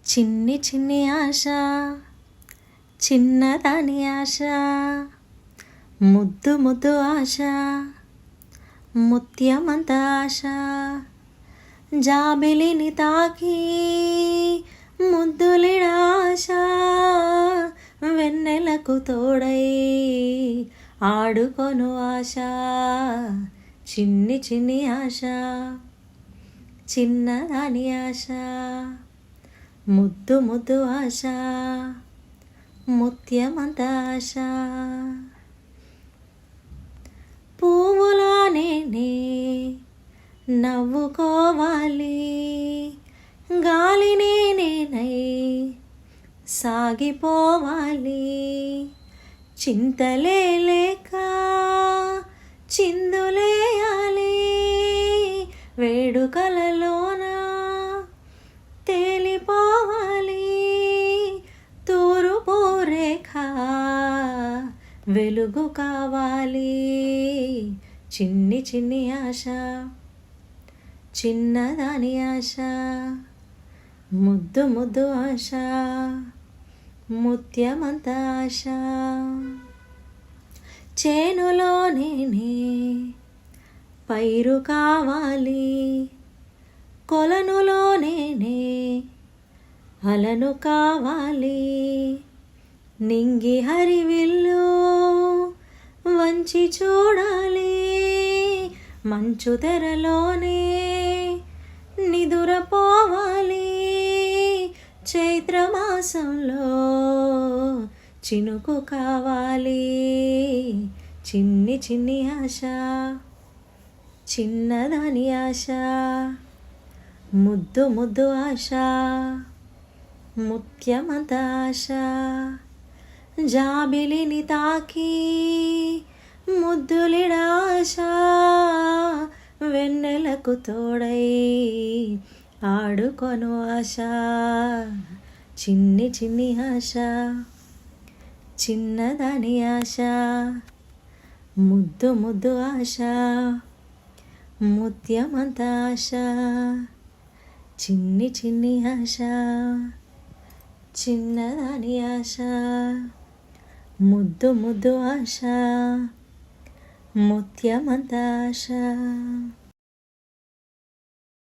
చిన్ని చిన్ని ఆశ, చిన్నదాని ఆశ, ముద్దు ముద్దు ఆశ, ముత్యమంత ఆశ, జాబిలిని తాకి ముద్దులిడాశ, వెన్నెలకు తోడై ఆడుకొను ఆశ. చిన్ని చిన్ని ఆశ, చిన్నదాని ఆశ, ముద్దు ముద్దు ఆశ, ముత్యమంత ఆశ. పువ్వులానే నవ్వుకోవాలి, గాలినే నేనై సాగిపోవాలి, చింతలే లేక చిందులేయాలి, వేడుకలలోన తేలిపోవాలి, తూర్పు రేఖ వెలుగు కావాలి. చిన్ని చిన్ని ఆశ, చిన్నదాని ఆశ, ముద్దు ముద్దు ఆశ, ముత్యమంత ఆశ. చేనులోనే పైరు కావాలి, కొలనులోనే అలను కావాలి, నింగి హరివిల్లు వంచి చూడాలి, మంచు తెరలోనే నిదురపోవాలి, చైత్రమాసంలో చినుకు కావాలి. చిన్ని చిన్ని ఆశ, చిన్నదాని ఆశ, ముద్దు ముద్దు ఆశ, ముత్యమంత ఆశ, జాబిలిని తాకి ముద్దులిడాశ, వెన్నెలకు తోడై ఆడుకొను ఆశ. చిన్ని చిన్ని ఆశ, చిన్నదాని ఆశ, ముద్దు ముద్దు ఆశ, ముత్యమంత ఆశ. చిన్ని చిన్ని ఆశ, చిన్నదాని ఆశ, ముద్దు ముద్దు ఆశ, ముత్యమంత ఆశ.